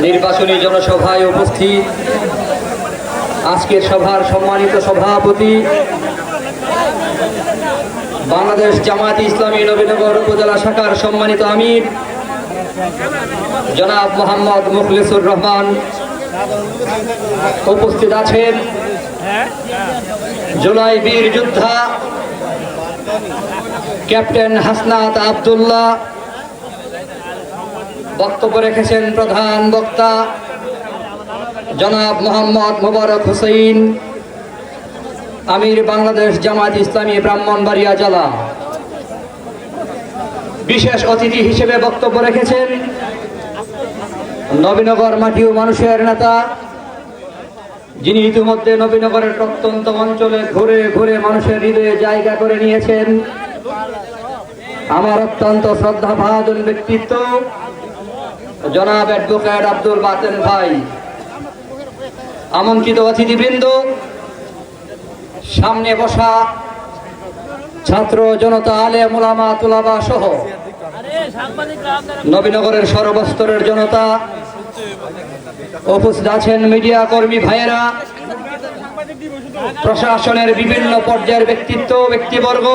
নির্বাচনী জনসভায় উপস্থিত আজকের সভার সম্মানিত সভাপতি, বাংলাদেশ জামায়াতে ইসলামী নবীনগর উপজেলা শাখার সম্মানিত আমির জনাব মোহাম্মদ মুখলিসুর রহমান, উপস্থিত আছেন জুলাই বীর যোদ্ধা ক্যাপ্টেন হাসনাত আব্দুল্লাহ, বক্তব্য রেখেছেন প্রধান বক্তা জনাব মোহাম্মদ মোবারক হোসেন, আমির বাংলাদেশ জামায়াতে ইসলামী ব্রাহ্মণবাড়িয়া জেলা। বিশেষ অতিথি হিসেবে বক্তব্য রেখেছেন নবীনগর মাটি ও মানুষের নেতা, যিনি ইতিমধ্যে নবীনগরের প্রত্যন্ত অঞ্চলে ঘুরে ঘুরে মানুষের হৃদয়ে জায়গা করে নিয়েছেন, আমার অত্যন্ত শ্রদ্ধাভাজন ব্যক্তিত্ব জনাব অ্যাডভোকেট আব্দুল বাতেন ভাই। আমন্ত্রিত অতিথিবৃন্দ, সামনে বসা ছাত্র জনতা, আলেম ওলামা তুলাবা সহ নবীনগরের সর্বস্তরের জনতা, উপস্থিত আছেন মিডিয়া কর্মী ভাইয়েরা, প্রশাসনের বিভিন্ন পর্যায়ের ব্যক্তিবর্গ,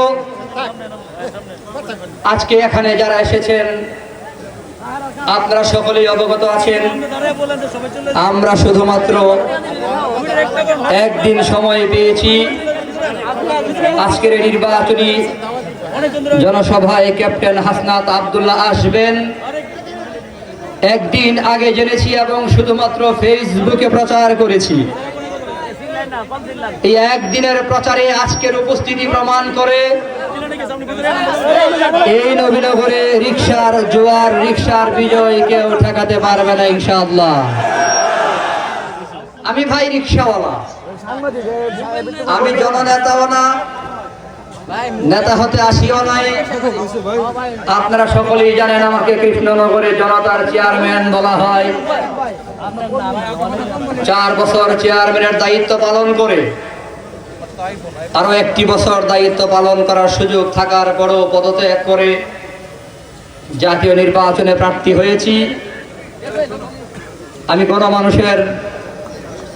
আজকে এখানে যারা এসেছেন আপনারা সকলেই অবগত আছেন। আমরা শুধুমাত্র একদিন সময় পেয়েছি। আজকের নির্বাচনী জনসভায় ক্যাপ্টেন হাসনাত আব্দুল্লাহ আসবেন, একদিন আগে জেনেছি এবং শুধুমাত্র ফেসবুকে প্রচার করেছি। এই একদিনের প্রচারে আজকের উপস্থিতি প্রমাণ করে এই নবীনগরে রিকশার জোয়ার, রিকশার বিজয় কেউ ঠেকাতে পারবে না ইনশাআল্লাহ। আমি ভাই রিকশাওয়ালা, আমি জননেতাও না, নেতা হতে আসিও নাই। আপনারা সকলেই জানেন আমাকে কৃষ্ণনগরে জনতার চেয়ারম্যান বলা হয়। 4 বছর চেয়ারম্যানের দায়িত্ব পালন করে আরো 1টি বছর দায়িত্ব পালন করার সুযোগ থাকার পরও পদত্যাগ করে জাতীয় নির্বাচনে প্রার্থী হয়েছি। আমি কোনো মানুষের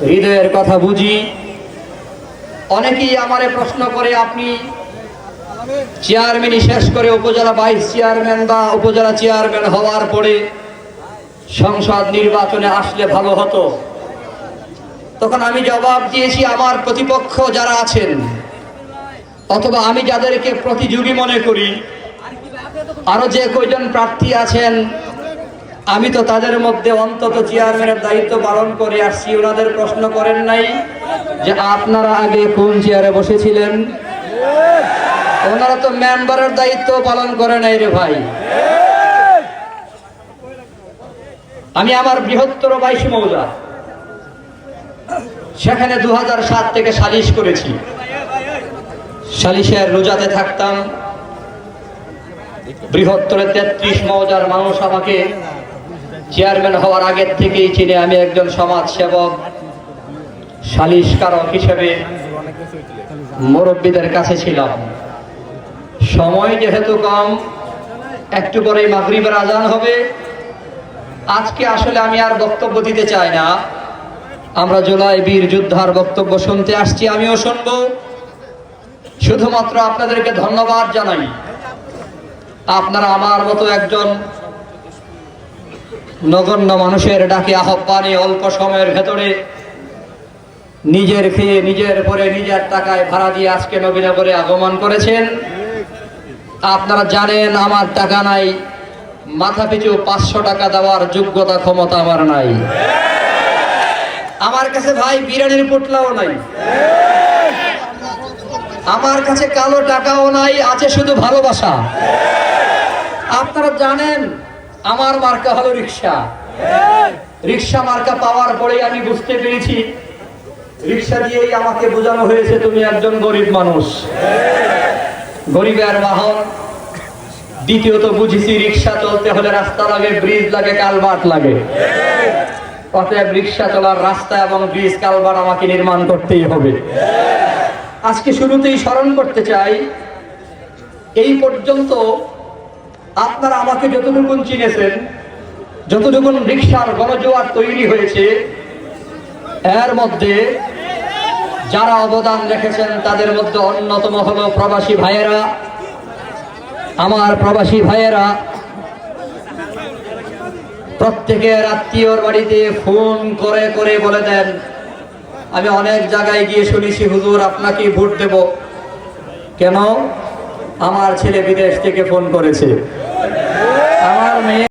হৃদয়ের কথা বুঝি। অনেকেই আমারে প্রশ্ন করে, আপনি চেয়ারম্যানই শেষ করে উপজেলা ভাইস চেয়ারম্যান বা উপজেলা চেয়ারম্যান হওয়ার পরে সংসদ নির্বাচনে আসলে ভালো হতো। তখন আমি জবাব দিয়েছি, আমার প্রতিপক্ষ যারা আছেন অথবা আমি যাদেরকে প্রতিযোগী মনে করি, আরো যে কয়জন প্রার্থী আছেন, আমি তো তাদের মধ্যে অন্তত চেয়ারম্যানের দায়িত্ব পালন করে আসছি। ওনাদের প্রশ্ন করেন নাই যে আপনারা আগে কোন চেয়ারে বসেছিলেন? ওনারা তো মেম্বারের দায়িত্ব পালন করে নাই রে ভাই। আমি আমার বৃহত্তর 22 মৌজা, সেখানে 2007 থেকে সালিশ করেছি। সালিশের রোজাতে থাকতাম। বৃহত্তরে 33 মৌজার মানুষ আমাকে চেয়ারম্যান হওয়ার আগের থেকেই চিনে। আমি একজন সমাজ সেবক, সালিশকারক হিসেবে মুরব্বীদের কাছে ছিলাম। সময় যেহেতু কম, একটু পরেই মাগরিবের আজান হবে। আজকে আসলে আমি আর বক্তব্য দিতে চাই না। আমরা জুলাই বীর যোদ্ধার বক্তব্য শুনতে আসছি, আমিও শুনব। শুধুমাত্র আপনাদেরকে ধন্যবাদ জানাই। আপনারা আমার মতো একজন নগণ্য মানুষের ডাকে আহ্বানে অল্প সময়ের ভেতরে নিজের খেয়ে, নিজের পরে, নিজের টাকায় ভাড়া দিয়ে আজকে নবীনগরে আগমন করেছেন। আপনারা জানেন আমার টাকা নাই, মাথা পিছু 500 টাকা দেওয়ার যোগ্যতা ক্ষমতা আমার নাই। আমার কাছে ভাই বিরিয়ানির পোটলাও নাই, আমার কাছে কালো টাকাও নাই, আছে শুধু ভালোবাসা। আপনারা জানেন আমার মার্কা হলো রিকশা। রিকশা মার্কা পাওয়ার পরেই আমি বুঝতে পেরেছি, রিকশা দিয়েই আমাকে বোঝানো হয়েছে তুমি একজন গরিব মানুষ, গরিবের বাহন। দ্বিতীয়ত বুঝেছি রিকশা চলতে হলে রাস্তা লাগে, ব্রিজ লাগে, কালভার্ট লাগে। অতএব রিকশা চলার রাস্তা এবং ব্রিজ, কালভার্ট আমাকে নির্মাণ করতেই হবে। আজকে শুরুতেই স্মরণ করতে চাই, এই পর্যন্ত আপনারা আমাকে যতটুকু চিনেছেন যতটুকু রিকশার গণজোয়ার তৈরি হয়েছে, এর মধ্যে যারা অবদান রেখেছেন তাদের মধ্যে অন্যতম হলো প্রবাসী ভাইয়েরা। আমার প্রবাসী ভাইয়েরা প্রত্যেকের আত্মীয়র বাড়িতে ফোন করে করে বলে দেন, আমি অনেক জায়গায় গিয়ে শুনেছি হুজুর আপনাকে ভোট দেব। কেন? আমার ছেলে বিদেশ থেকে ফোন করেছে।